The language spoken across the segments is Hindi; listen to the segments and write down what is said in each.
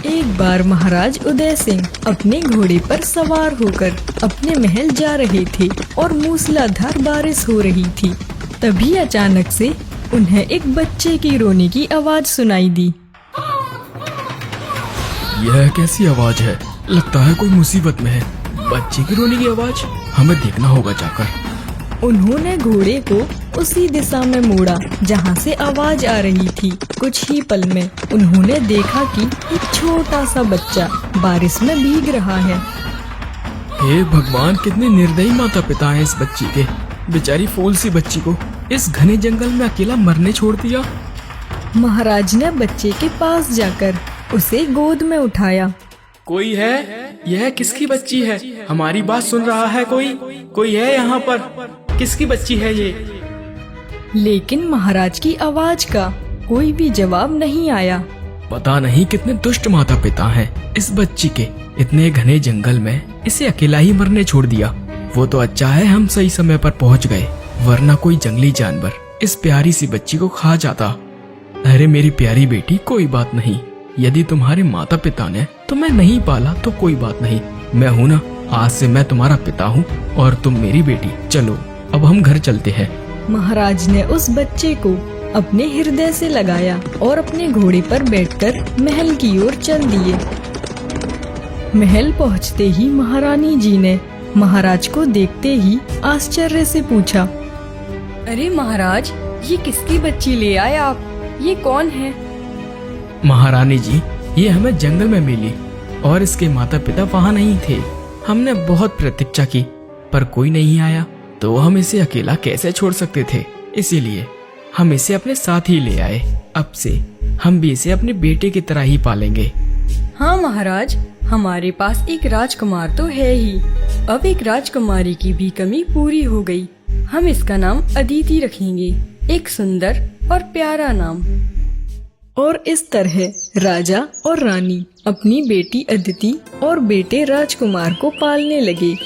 एक बार महाराज उदय सिंह अपने घोड़े पर सवार होकर अपने महल जा रहे थे और मूसलाधार बारिश हो रही थी। तभी अचानक से उन्हें एक बच्चे की रोने की आवाज सुनाई दी। यह कैसी आवाज है? लगता है कोई मुसीबत में है। बच्चे की रोने की आवाज, हमें देखना होगा जाकर। उन्होंने घोड़े को उसी दिशा में मोड़ा जहां से आवाज आ रही थी। कुछ ही पल में उन्होंने देखा कि एक छोटा सा बच्चा बारिश में भीग रहा है। हे भगवान, कितने निर्दयी माता पिता हैं इस बच्ची के। बेचारी फूल सी बच्ची को इस घने जंगल में अकेला मरने छोड़ दिया। महाराज ने बच्चे के पास जाकर उसे गोद में उठाया। कोई है? यह किसकी बच्ची है? हमारी बात सुन रहा है कोई? कोई है यहाँ पर? किसकी बच्ची है ये? लेकिन महाराज की आवाज का कोई भी जवाब नहीं आया। पता नहीं कितने दुष्ट माता पिता हैं इस बच्ची के। इतने घने जंगल में इसे अकेला ही मरने छोड़ दिया। वो तो अच्छा है हम सही समय पर पहुंच गए, वरना कोई जंगली जानवर इस प्यारी सी बच्ची को खा जाता। अरे मेरी प्यारी बेटी, कोई बात नहीं। यदि तुम्हारे माता पिता ने तुम्हें नहीं पाला तो कोई बात नहीं, मैं हूँ ना। आज से मैं तुम्हारा पिता हूँ और तुम मेरी बेटी। चलो अब हम घर चलते हैं। महाराज ने उस बच्चे को अपने हृदय से लगाया और अपने घोड़े पर बैठकर महल की ओर चल दिए। महल पहुंचते ही महारानी जी ने महाराज को देखते ही आश्चर्य से पूछा, अरे महाराज, ये किसकी बच्ची ले आए आप? ये कौन है? महारानी जी, ये हमें जंगल में मिली और इसके माता पिता वहाँ नहीं थे। हमने बहुत प्रतीक्षा की पर कोई नहीं आया, तो हम इसे अकेला कैसे छोड़ सकते थे। इसीलिए हम इसे अपने साथ ही ले आए। अब से हम भी इसे अपने बेटे की तरह ही पालेंगे। हाँ महाराज, हमारे पास एक राजकुमार तो है ही, अब एक राजकुमारी की भी कमी पूरी हो गई। हम इसका नाम अदिति रखेंगे, एक सुंदर और प्यारा नाम। और इस तरह राजा और रानी अपनी बेटी अदिति और बेटे राजकुमार को पालने लगे।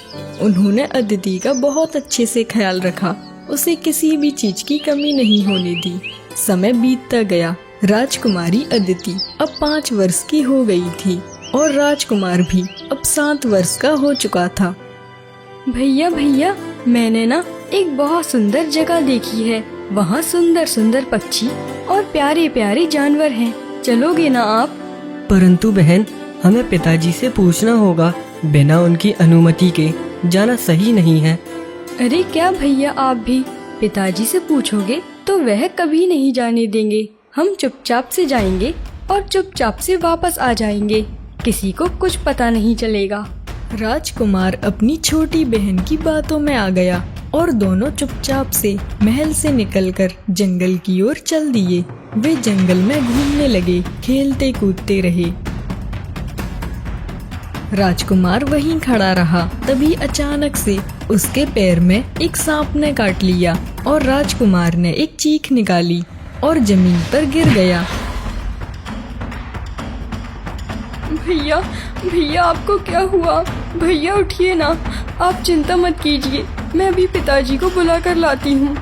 उन्होंने अदिति का बहुत अच्छे से ख्याल रखा, उसे किसी भी चीज की कमी नहीं होने दी। समय बीतता गया। राजकुमारी अदिति अब 5 वर्ष की हो गई थी और राजकुमार भी अब 7 वर्ष का हो चुका था। भैया भैया, मैंने ना एक बहुत सुंदर जगह देखी है। वहाँ सुंदर सुंदर पक्षी और प्यारे प्यारे जानवर हैं। चलोगे ना आप? परंतु बहन, हमें पिताजी से पूछना होगा। बिना उनकी अनुमति के जाना सही नहीं है। अरे क्या भैया, आप भी पिताजी से पूछोगे तो वह कभी नहीं जाने देंगे। हम चुपचाप से जाएंगे और चुपचाप से वापस आ जाएंगे। किसी को कुछ पता नहीं चलेगा। राजकुमार अपनी छोटी बहन की बातों में आ गया और दोनों चुपचाप से महल से निकलकर जंगल की ओर चल दिए। वे जंगल में घूमने लगे, खेलते कूदते रहे। राजकुमार वहीं खड़ा रहा। तभी अचानक से उसके पैर में एक सांप ने काट लिया और राजकुमार ने एक चीख निकाली और जमीन पर गिर गया। भैया भैया, आपको क्या हुआ? भैया उठिए ना, आप चिंता मत कीजिए, मैं अभी पिताजी को बुला कर लाती हूँ।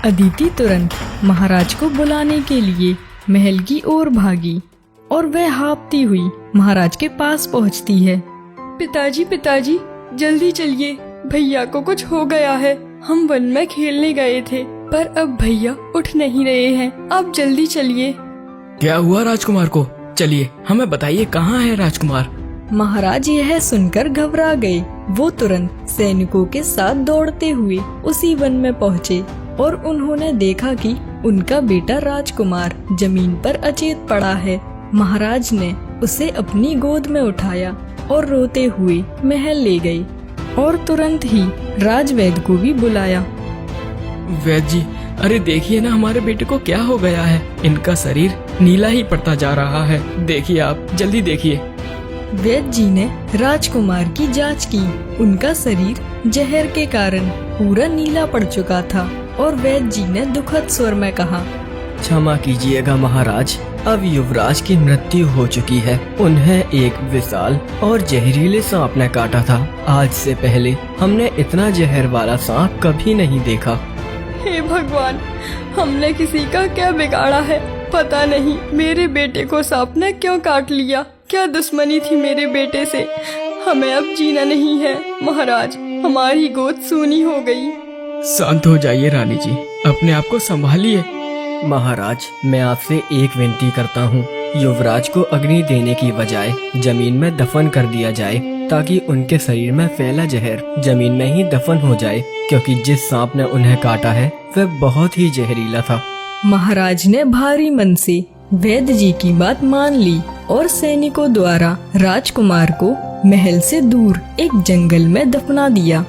अदिति तुरंत महाराज को बुलाने के लिए महल की ओर भागी और वह हाँफती हुई महाराज के पास पहुँचती है। पिताजी पिताजी, जल्दी चलिए, भैया को कुछ हो गया है। हम वन में खेलने गए थे पर अब भैया उठ नहीं रहे हैं। आप जल्दी चलिए। क्या हुआ राजकुमार को? चलिए हमें बताइए, कहाँ है राजकुमार? महाराज यह सुनकर घबरा गए। वो तुरंत सैनिकों के साथ दौड़ते हुए उसी वन में पहुँचे और उन्होंने देखा कि उनका बेटा राजकुमार जमीन पर अचेत पड़ा है। महाराज ने उसे अपनी गोद में उठाया और रोते हुए महल ले गए और तुरंत ही राजवैद्य को भी बुलाया। वैद्य जी, अरे देखिए ना, हमारे बेटे को क्या हो गया है। इनका शरीर नीला ही पड़ता जा रहा है। देखिए आप, जल्दी देखिए। वैद्य जी ने राजकुमार की जांच की। उनका शरीर जहर के कारण पूरा नीला पड़ चुका था और वैद्य जी ने दुखद स्वर में कहा, क्षमा कीजिएगा महाराज, अब युवराज की मृत्यु हो चुकी है। उन्हें एक विशाल और जहरीले सांप ने काटा था। आज से पहले हमने इतना जहर वाला सांप कभी नहीं देखा। हे भगवान, हमने किसी का क्या बिगाड़ा है, पता नहीं मेरे बेटे को सांप ने क्यों काट लिया। क्या दुश्मनी थी मेरे बेटे से। हमें अब जीना नहीं है महाराज, हमारी गोद सूनी हो गई। शांत हो जाइए रानी जी, अपने आप को संभालिए। महाराज, मैं आपसे एक विनती करता हूँ, युवराज को अग्नि देने की बजाय जमीन में दफन कर दिया जाए, ताकि उनके शरीर में फैला जहर जमीन में ही दफन हो जाए, क्योंकि जिस सांप ने उन्हें काटा है वह बहुत ही जहरीला था। महाराज ने भारी मन से वैद्य जी की बात मान ली और सैनिकों द्वारा राजकुमार को महल से दूर एक जंगल में दफना दिया।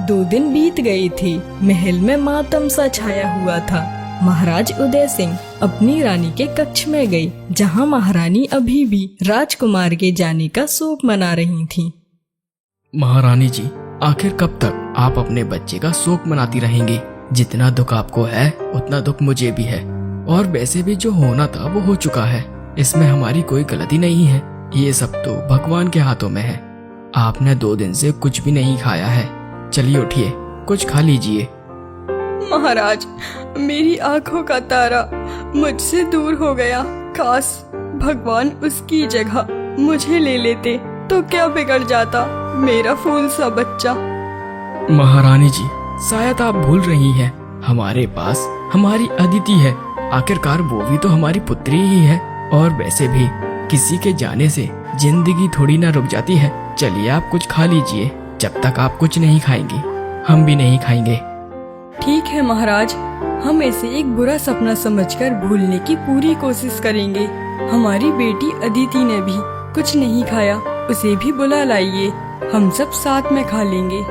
2 दिन बीत गए थे। महल में मातम सा छाया हुआ था। महाराज उदय सिंह अपनी रानी के कक्ष में गए, जहां महारानी अभी भी राजकुमार के जाने का शोक मना रही थीं। महारानी जी, आखिर कब तक आप अपने बच्चे का शोक मनाती रहेंगी? जितना दुख आपको है उतना दुख मुझे भी है, और वैसे भी जो होना था वो हो चुका है। इसमें हमारी कोई गलती नहीं है। ये सब तो भगवान के हाथों में है। आपने 2 दिन से कुछ भी नहीं खाया है। चलिए उठिए, कुछ खा लीजिए। महाराज, मेरी आंखों का तारा मुझसे दूर हो गया। काश भगवान उसकी जगह मुझे ले लेते तो क्या बिगड़ जाता मेरा फूल सा बच्चा। महारानी जी, शायद आप भूल रही हैं, हमारे पास हमारी अदिति है। आखिरकार वो भी तो हमारी पुत्री ही है। और वैसे भी किसी के जाने से जिंदगी थोड़ी ना रुक जाती है। चलिए आप कुछ खा लीजिए। जब तक आप कुछ नहीं खाएंगी हम भी नहीं खाएंगे। ठीक है महाराज, हम इसे एक बुरा सपना समझकर भूलने की पूरी कोशिश करेंगे। हमारी बेटी अदिति ने भी कुछ नहीं खाया, उसे भी बुला लाइए, हम सब साथ में खा लेंगे।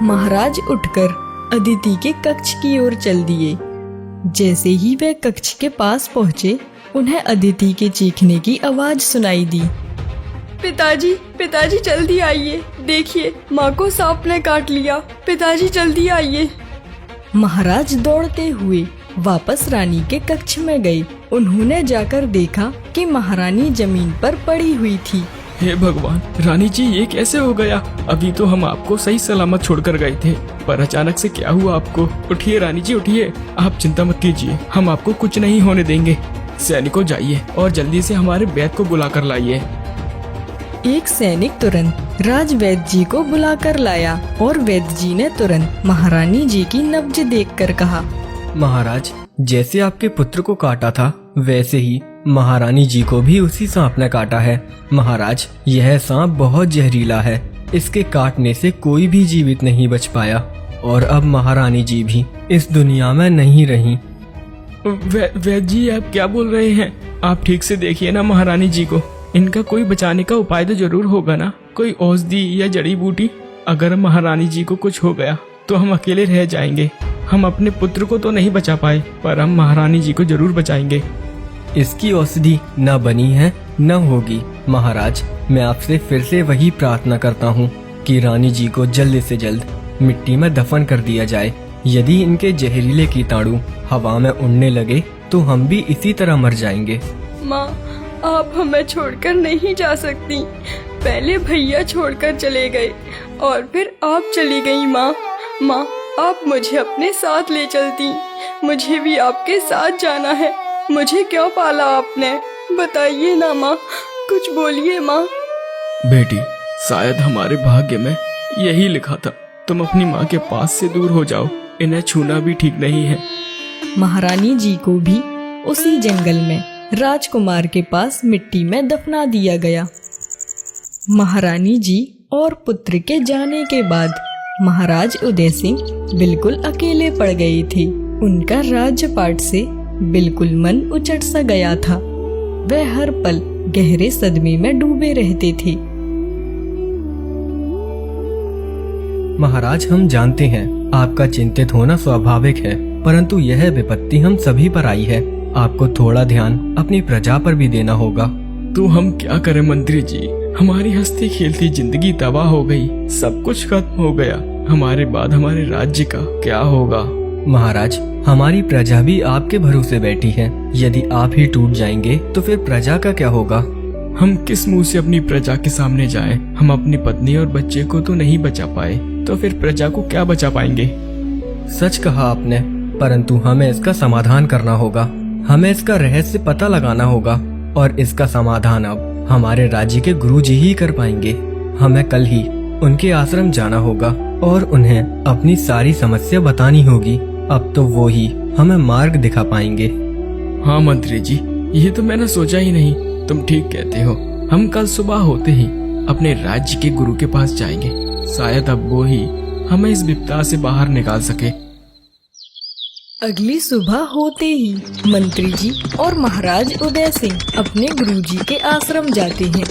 महाराज उठकर अदिति के कक्ष की ओर चल दिए। जैसे ही वे कक्ष के पास पहुँचे, उन्हें अदिति के चीखने की आवाज सुनाई दी। पिताजी, पिताजी जल्दी आइए, देखिए माँ को सांप ने काट लिया। पिताजी जल्दी आइए। महाराज दौड़ते हुए वापस रानी के कक्ष में गए। उन्होंने जाकर देखा कि महारानी जमीन पर पड़ी हुई थी। हे भगवान, रानी जी ये कैसे हो गया? अभी तो हम आपको सही सलामत छोड़कर गए थे, पर अचानक से क्या हुआ आपको? उठिए रानी जी, उठिए। आप चिंता मत कीजिए, हम आपको कुछ नहीं होने देंगे। सैनिकों, जाइए और जल्दी से हमारे वैद्य को बुला कर लाइए। एक सैनिक तुरंत राज वैद्य जी को बुलाकर लाया और वैद्य जी ने तुरंत महारानी जी की नब्ज देखकर कहा, महाराज, जैसे आपके पुत्र को काटा था वैसे ही महारानी जी को भी उसी सांप ने काटा है। महाराज, यह सांप बहुत जहरीला है, इसके काटने से कोई भी जीवित नहीं बच पाया, और अब महारानी जी भी इस दुनिया में नहीं रही। वैद्य जी, आप क्या बोल रहे हैं? आप ठीक से देखिए ना महारानी जी को। इनका कोई बचाने का उपाय तो जरूर होगा ना, कोई औषधि या जड़ी बूटी। अगर महारानी जी को कुछ हो गया तो हम अकेले रह जाएंगे। हम अपने पुत्र को तो नहीं बचा पाए, पर हम महारानी जी को जरूर बचाएंगे। इसकी औषधि न बनी है न होगी। महाराज, मैं आपसे फिर से वही प्रार्थना करता हूँ कि रानी जी को जल्द से जल्द मिट्टी में दफन कर दिया जाए। यदि इनके जहरीले कीटाणु हवा में उड़ने लगे तो हम भी इसी तरह मर जाएंगे। माँ, आप हमें छोड़कर नहीं जा सकती। पहले भैया छोड़कर चले गए और फिर आप चली गई। माँ, आप मुझे अपने साथ ले चलती। मुझे भी आपके साथ जाना है। मुझे क्यों पाला आपने? बताइए ना माँ, कुछ बोलिए माँ। बेटी, शायद हमारे भाग्य में यही लिखा था, तुम अपनी माँ के पास से दूर हो जाओ। इन्हें छूना भी ठीक नहीं है। महारानी जी को भी उसी जंगल में राजकुमार के पास मिट्टी में दफना दिया गया। महारानी जी और पुत्र के जाने के बाद महाराज उदय सिंह बिल्कुल अकेले पड़ गए थे। उनका राज्यपाट से बिल्कुल मन उचट सा गया था। वह हर पल गहरे सदमे में डूबे रहते थे। महाराज, हम जानते हैं आपका चिंतित होना स्वाभाविक है, परंतु यह विपत्ति हम सभी पर आई है। आपको थोड़ा ध्यान अपनी प्रजा पर भी देना होगा। तो हम क्या करें मंत्री जी? हमारी हंसती खेलती जिंदगी तबाह हो गई, सब कुछ खत्म हो गया। हमारे बाद हमारे राज्य का क्या होगा? महाराज, हमारी प्रजा भी आपके भरोसे बैठी है। यदि आप ही टूट जाएंगे तो फिर प्रजा का क्या होगा? हम किस मुंह से अपनी प्रजा के सामने जाएं? हम अपनी पत्नी और बच्चे को तो नहीं बचा पाए, तो फिर प्रजा को क्या बचा पाएंगे? सच कहा आपने, परंतु हमें इसका समाधान करना होगा। हमें इसका रहस्य पता लगाना होगा और इसका समाधान अब हमारे राज्य के गुरुजी ही कर पाएंगे। हमें कल ही उनके आश्रम जाना होगा और उन्हें अपनी सारी समस्या बतानी होगी। अब तो वो ही हमें मार्ग दिखा पाएंगे। हाँ मंत्री जी, ये तो मैंने सोचा ही नहीं। तुम ठीक कहते हो। हम कल सुबह होते ही अपने राज्य के गुरु के पास जाएंगे। शायद अब वो ही हमें इस विपदा से बाहर निकाल सके। अगली सुबह होते ही मंत्री जी और महाराज उदय सिंह अपने गुरुजी के आश्रम जाते हैं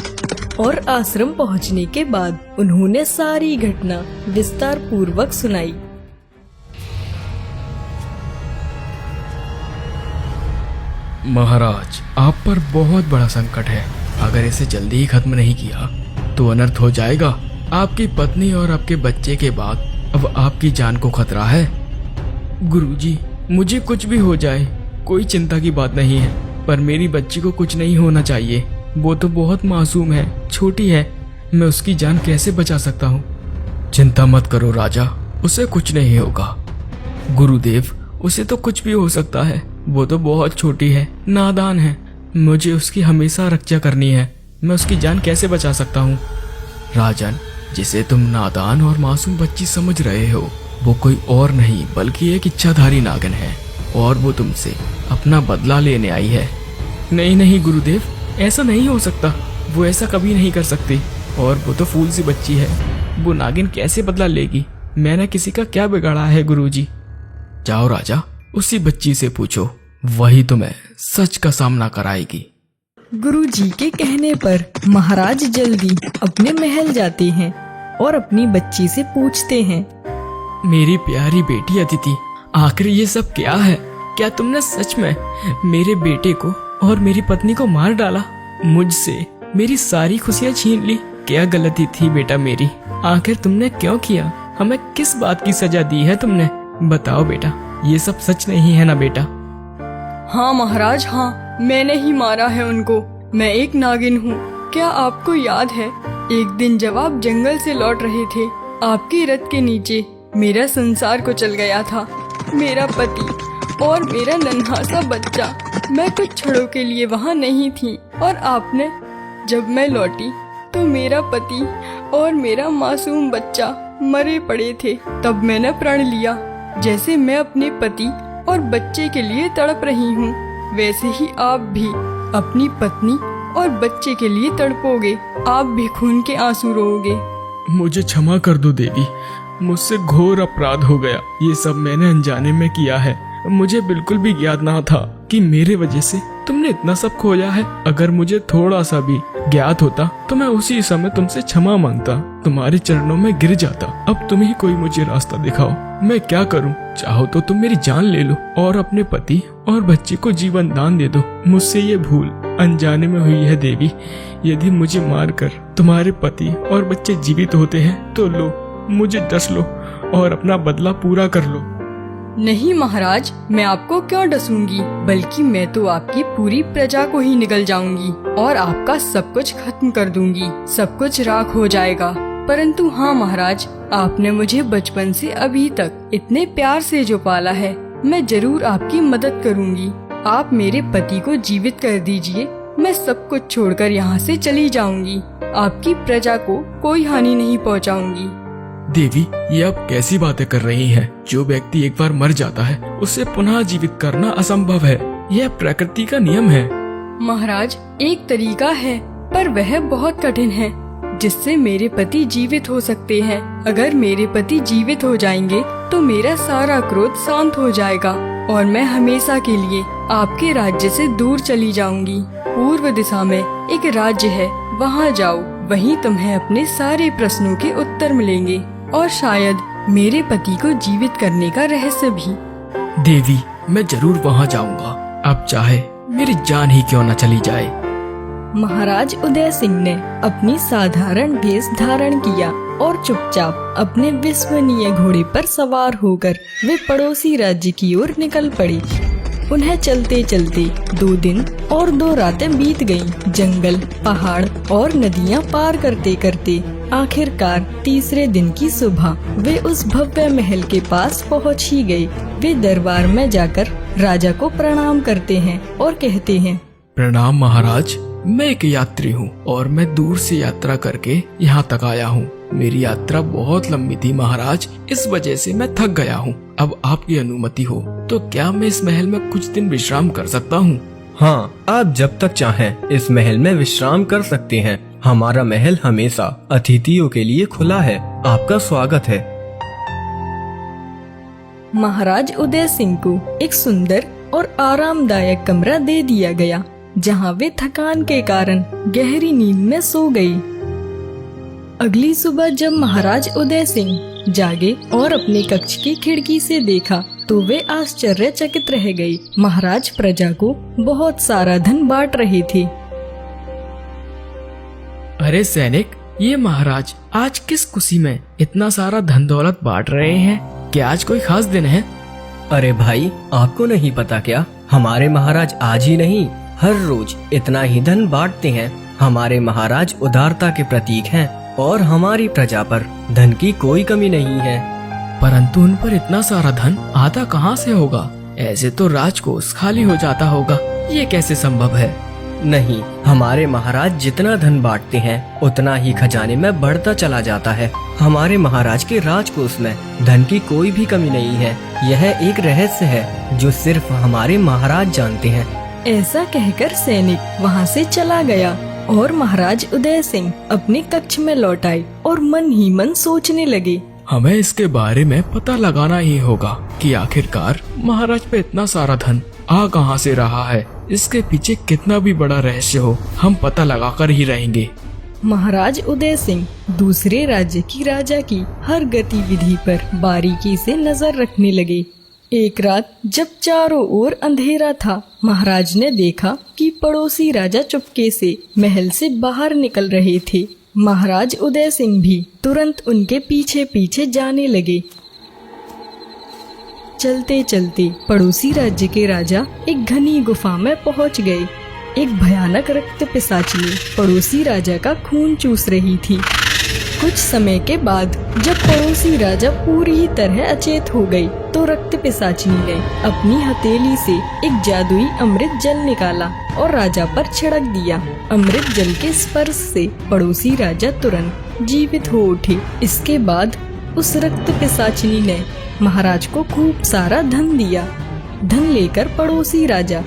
और आश्रम पहुंचने के बाद उन्होंने सारी घटना विस्तार पूर्वक सुनाई। महाराज, आप पर बहुत बड़ा संकट है। अगर इसे जल्दी ही खत्म नहीं किया तो अनर्थ हो जाएगा। आपकी पत्नी और आपके बच्चे के बाद अब आपकी जान को खतरा है। गुरुजी, मुझे कुछ भी हो जाए कोई चिंता की बात नहीं है, पर मेरी बच्ची को कुछ नहीं होना चाहिए। वो तो बहुत मासूम है, छोटी है। मैं उसकी जान कैसे बचा सकता हूँ? चिंता मत करो राजा, उसे कुछ नहीं होगा। गुरुदेव, उसे तो कुछ भी हो सकता है। वो तो बहुत छोटी है, नादान है। मुझे उसकी हमेशा रक्षा करनी है। मैं उसकी जान कैसे बचा सकता हूँ? राजन, जिसे तुम नादान और मासूम बच्ची समझ रहे हो, वो कोई और नहीं बल्कि एक इच्छाधारी नागिन है और वो तुमसे अपना बदला लेने आई है। नहीं नहीं गुरुदेव, ऐसा नहीं हो सकता। वो ऐसा कभी नहीं कर सकती और वो तो फूल सी बच्ची है। वो नागिन कैसे बदला लेगी? मैंने किसी का क्या बिगाड़ा है गुरुजी? जाओ राजा, उसी बच्ची से पूछो, वही तुम्हें सच का सामना कराएगी। गुरुजी के कहने पर महाराज जल्दी अपने महल जाते हैं और अपनी बच्ची से पूछते हैं, मेरी प्यारी बेटी अदिति, आखिर ये सब क्या है? क्या तुमने सच में मेरे बेटे को और मेरी पत्नी को मार डाला? मुझसे मेरी सारी खुशियाँ छीन ली। क्या गलती थी बेटा मेरी? आखिर तुमने क्यों किया? हमें किस बात की सजा दी है तुमने? बताओ बेटा, ये सब सच नहीं है ना बेटा? हाँ महाराज, हाँ, मैंने ही मारा है उनको। मैं एक नागिन हूँ। क्या आपको याद है, एक दिन जब आप जंगल से लौट रहे थे, आपके रथ के नीचे मेरा संसार को चल गया था, मेरा पति और मेरा नन्हा सा बच्चा। मैं कुछ क्षणों के लिए वहाँ नहीं थी और आपने, जब मैं लौटी तो मेरा पति और मेरा मासूम बच्चा मरे पड़े थे। तब मैंने प्रण लिया, जैसे मैं अपने पति और बच्चे के लिए तड़प रही हूँ, वैसे ही आप भी अपनी पत्नी और बच्चे के लिए तड़पोगे। आप भी खून के आंसू रोओगे। मुझे क्षमा कर दो देवी, मुझसे घोर अपराध हो गया। ये सब मैंने अनजाने में किया है। मुझे बिल्कुल भी ज्ञात ना था कि मेरे वजह से तुमने इतना सब खोया है। अगर मुझे थोड़ा सा भी ज्ञात होता तो मैं उसी समय तुमसे क्षमा मांगता, तुम्हारे चरणों में गिर जाता। अब तुम ही कोई मुझे रास्ता दिखाओ, मैं क्या करूं? चाहो तो तुम मेरी जान ले लो और अपने पति और बच्चे को जीवन दान दे दो। मुझसे ये भूल अनजाने में हुई है देवी। यदि मुझे मारकर तुम्हारे पति और बच्चे जीवित होते हैं तो लो, मुझे डस लो और अपना बदला पूरा कर लो। नहीं महाराज, मैं आपको क्यों डसूंगी, बल्कि मैं तो आपकी पूरी प्रजा को ही निगल जाऊंगी और आपका सब कुछ खत्म कर दूंगी। सब कुछ राख हो जाएगा। परंतु हाँ महाराज, आपने मुझे बचपन से अभी तक इतने प्यार से जो पाला है, मैं जरूर आपकी मदद करूंगी। आप मेरे पति को जीवित कर दीजिए, मैं सब कुछ छोड़कर यहाँ से चली जाऊंगी। आपकी प्रजा को कोई हानि नहीं पहुँचाऊंगी। देवी, ये आप कैसी बातें कर रही हैं? जो व्यक्ति एक बार मर जाता है उसे पुनः जीवित करना असंभव है। यह प्रकृति का नियम है। महाराज, एक तरीका है, पर वह बहुत कठिन है, जिससे मेरे पति जीवित हो सकते हैं। अगर मेरे पति जीवित हो जाएंगे तो मेरा सारा क्रोध शांत हो जाएगा और मैं हमेशा के लिए आपके राज्य से दूर चली जाऊंगी। पूर्व दिशा में एक राज्य है, वहाँ जाओ। वहीं तुम्हें अपने सारे प्रश्नों के उत्तर मिलेंगे और शायद मेरे पति को जीवित करने का रहस्य भी। देवी, मैं जरूर वहाँ जाऊंगा, अब चाहे मेरी जान ही क्यों न चली जाए। महाराज उदय सिंह ने अपनी साधारण भेष धारण किया और चुपचाप अपने विश्वसनीय घोड़े पर सवार होकर वे पड़ोसी राज्य की ओर निकल पड़े। उन्हें चलते चलते 2 दिन और 2 रातें बीत गईं। जंगल, पहाड़ और नदियां पार करते करते आखिरकार तीसरे दिन की सुबह वे उस भव्य महल के पास पहुंच ही गए। वे दरबार में जाकर राजा को प्रणाम करते हैं और कहते हैं, प्रणाम महाराज, मैं एक यात्री हूँ और मैं दूर से यात्रा करके यहाँ तक आया हूँ। मेरी यात्रा बहुत लंबी थी महाराज, इस वजह से मैं थक गया हूँ। अब आपकी अनुमति हो तो क्या मैं इस महल में कुछ दिन विश्राम कर सकता हूँ? हाँ, आप जब तक चाहें इस महल में विश्राम कर सकते हैं। हमारा महल हमेशा अतिथियों के लिए खुला है। आपका स्वागत है। महाराज उदय सिंह को एक सुंदर और आरामदायक कमरा दे दिया गया, जहां वे थकान के कारण गहरी नींद में सो गई। अगली सुबह जब महाराज उदय सिंह जागे और अपने कक्ष की खिड़की से देखा तो वे आश्चर्यचकित रह गए। महाराज प्रजा को बहुत सारा धन बांट रहे थे। अरे सैनिक, ये महाराज आज किस खुशी में इतना सारा धन दौलत बांट रहे हैं? क्या आज कोई खास दिन है? अरे भाई, आपको नहीं पता क्या? हमारे महाराज आज ही नहीं, हर रोज इतना ही धन बांटते हैं। हमारे महाराज उदारता के प्रतीक हैं और हमारी प्रजा पर धन की कोई कमी नहीं है। परंतु उन पर इतना सारा धन आता कहाँ से होगा? ऐसे तो राजकोष खाली हो जाता होगा। ये कैसे संभव है? नहीं, हमारे महाराज जितना धन बांटते हैं उतना ही खजाने में बढ़ता चला जाता है। हमारे महाराज के राजकोष में धन की कोई भी कमी नहीं है। यह एक रहस्य है जो सिर्फ हमारे महाराज जानते हैं। ऐसा कहकर सैनिक वहां से चला गया और महाराज उदय सिंह अपने कक्ष में लौट आए और मन ही मन सोचने लगे, हमें इसके बारे में पता लगाना ही होगा कि आखिरकार महाराज पे इतना सारा धन आ कहाँ से रहा है। इसके पीछे कितना भी बड़ा रहस्य हो, हम पता लगाकर ही रहेंगे। महाराज उदय सिंह दूसरे राज्य की राजा की हर गतिविधि पर बारीकी से नजर रखने लगे। एक रात जब चारों ओर अंधेरा था, महाराज ने देखा कि पड़ोसी राजा चुपके से महल से बाहर निकल रहे थे। महाराज उदय सिंह भी तुरंत उनके पीछे पीछे जाने लगे। चलते चलते पड़ोसी राज्य के राजा एक घनी गुफा में पहुंच गए। एक भयानक रक्त पिशाचिनी पड़ोसी राजा का खून चूस रही थी। कुछ समय के बाद जब पड़ोसी राजा पूरी तरह अचेत हो गई तो रक्त पिशाचिनी ने अपनी हथेली से एक जादुई अमृत जल निकाला और राजा पर छिड़क दिया। अमृत जल के स्पर्श से पड़ोसी राजा तुरंत जीवित हो उठे। इसके बाद उस रक्त पिशाचिनी ने महाराज को खूब सारा धन दिया। धन लेकर पड़ोसी राजा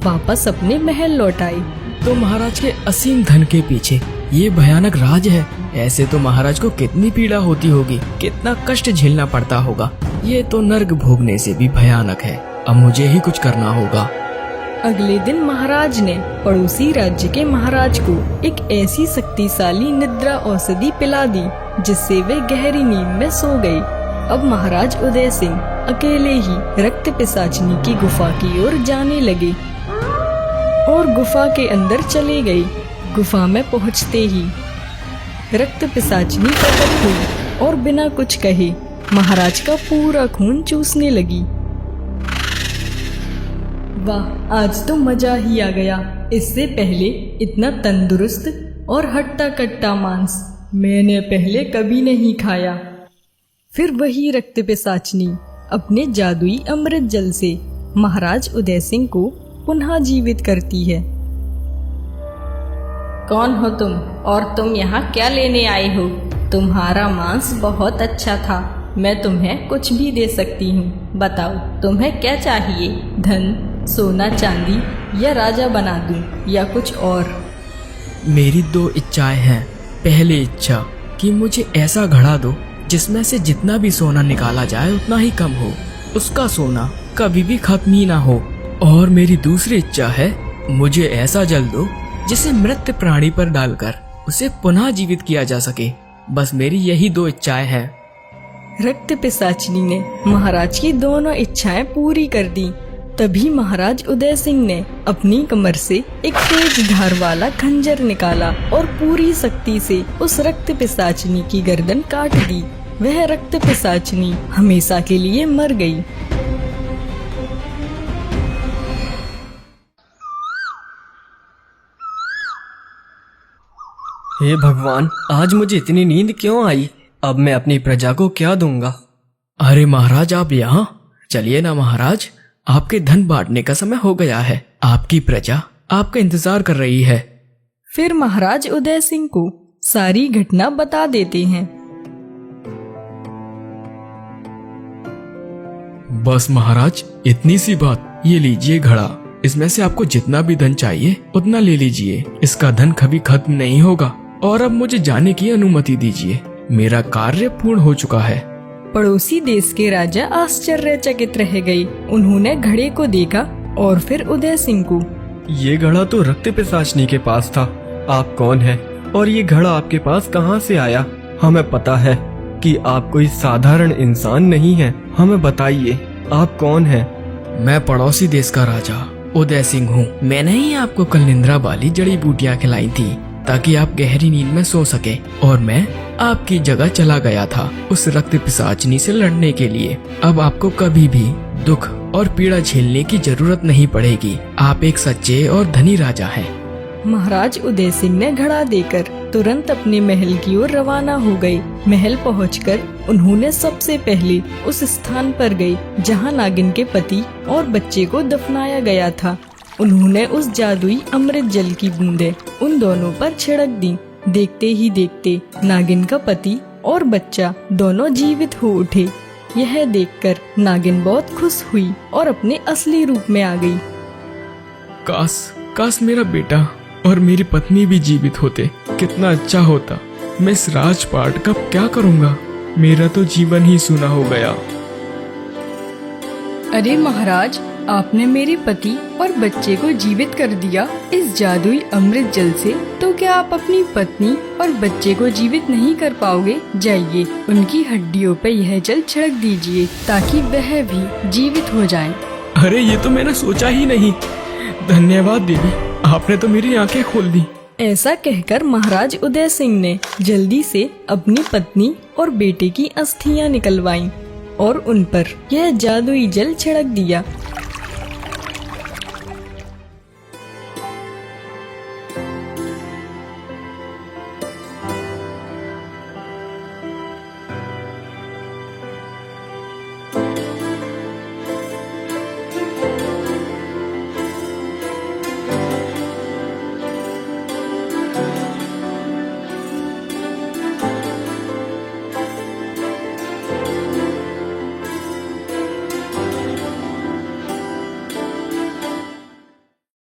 वापस अपने महल लौट आए। तो महाराज के असीम धन के पीछे ये भयानक राज है। ऐसे तो महाराज को कितनी पीड़ा होती होगी, कितना कष्ट झेलना पड़ता होगा। ये तो नर्क भोगने से भी भयानक है। अब मुझे ही कुछ करना होगा। अगले दिन महाराज ने पड़ोसी राज्य के महाराज को एक ऐसी शक्तिशाली निद्रा औषधि पिला दी जिससे वे गहरी नींद में सो गए। अब महाराज उदय सिंह अकेले ही रक्त पिशाचिनी की गुफा की ओर जाने लगे और गुफा के अंदर चले गए। गुफा में पहुंचते ही रक्त पिशाचिनी प्रकट हुई और बिना कुछ कहे महाराज का पूरा खून चूसने लगी। वाह, आज तो मजा ही आ गया। इससे पहले इतना तंदुरुस्त और हट्टा कट्टा मांस मैंने पहले कभी नहीं खाया। फिर वही रक्त पिशाचिनी अपने जादुई अमृत जल से महाराज उदय सिंह को पुनः जीवित करती है। कौन हो तुम और तुम यहाँ क्या लेने आए हो? तुम्हारा मांस बहुत अच्छा था, मैं तुम्हें कुछ भी दे सकती हूँ। बताओ तुम्हें क्या चाहिए? धन, सोना चांदी या राजा बना दूँ या कुछ और? मेरी दो इच्छाएं हैं। पहली इच्छा कि मुझे ऐसा घड़ा दो जिसमें से जितना भी सोना निकाला जाए उतना ही कम हो, उसका सोना कभी भी खत्म ही ना हो। और मेरी दूसरी इच्छा है, मुझे ऐसा जल दो जिसे मृत प्राणी पर डालकर उसे पुनः जीवित किया जा सके। बस मेरी यही दो इच्छाएं हैं। रक्त पिशाचिनी ने महाराज की दोनों इच्छाएं पूरी कर दी। तभी महाराज उदय सिंह ने अपनी कमर से एक तेज धार वाला खंजर निकाला और पूरी शक्ति से उस रक्त पिशाचिनी की गर्दन काट दी। वह रक्त पिशाचिनी हमेशा के लिए मर गई। हे भगवान, आज मुझे इतनी नींद क्यों आई? अब मैं अपनी प्रजा को क्या दूंगा? अरे महाराज, आप यहाँ चलिए ना महाराज, आपके धन बांटने का समय हो गया है। आपकी प्रजा आपका इंतजार कर रही है। फिर महाराज उदय सिंह को सारी घटना बता देते हैं। बस महाराज, इतनी सी बात। ये लीजिए घड़ा, इसमें से आपको जितना भी धन चाहिए उतना ले लीजिए। इसका धन कभी खत्म नहीं होगा। और अब मुझे जाने की अनुमति दीजिए, मेरा कार्य पूर्ण हो चुका है। पड़ोसी देश के राजा आश्चर्यचकित रह गए। उन्होंने घड़े को देखा और फिर उदय सिंह को। ये घड़ा तो रक्त पिशाचनी के पास था। आप कौन हैं? और ये घड़ा आपके पास कहाँ से आया? हमें पता है कि आप कोई साधारण इंसान नहीं हैं। हमें बताइए, आप कौन हैं? मैं पड़ोसी देश का राजा उदय सिंह हूँ। मैंने ही आपको कल निंद्रा वाली जड़ी बूटियाँ खिलाई थी ताकि आप गहरी नींद में सो सके। और मैं आपकी जगह चला गया था उस रक्त पिशाचनी से लड़ने के लिए। अब आपको कभी भी दुख और पीड़ा झेलने की जरूरत नहीं पड़ेगी। आप एक सच्चे और धनी राजा हैं। महाराज उदय सिंह ने घड़ा देकर तुरंत अपने महल की ओर रवाना हो गए। महल पहुंचकर उन्होंने सबसे पहले उस स्थान पर गए जहां नागिन के पति और बच्चे को दफनाया गया था। उन्होंने उस जादुई अमृत जल की बूंदें उन दोनों पर छिड़क दी। देखते ही देखते नागिन का पति और बच्चा दोनों जीवित हो उठे। यह देखकर नागिन बहुत खुश हुई और अपने असली रूप में आ गई। काश मेरा बेटा और मेरी पत्नी भी जीवित होते, कितना अच्छा होता। मैं इस राजपाट का क्या करूँगा? मेरा तो जीवन ही सूना हो गया। अरे महाराज, आपने मेरे पति और बच्चे को जीवित कर दिया इस जादुई अमृत जल से, तो क्या आप अपनी पत्नी और बच्चे को जीवित नहीं कर पाओगे? जाइए, उनकी हड्डियों पे यह जल छिड़क दीजिए ताकि वह भी जीवित हो जाएं। अरे ये तो मैंने सोचा ही नहीं। धन्यवाद देवी, आपने तो मेरी आंखें खोल दी। ऐसा कहकर महाराज उदय सिंह ने जल्दी से अपनी पत्नी और बेटे की अस्थियां निकलवाईं और उन पर यह जादुई जल छिड़क दिया।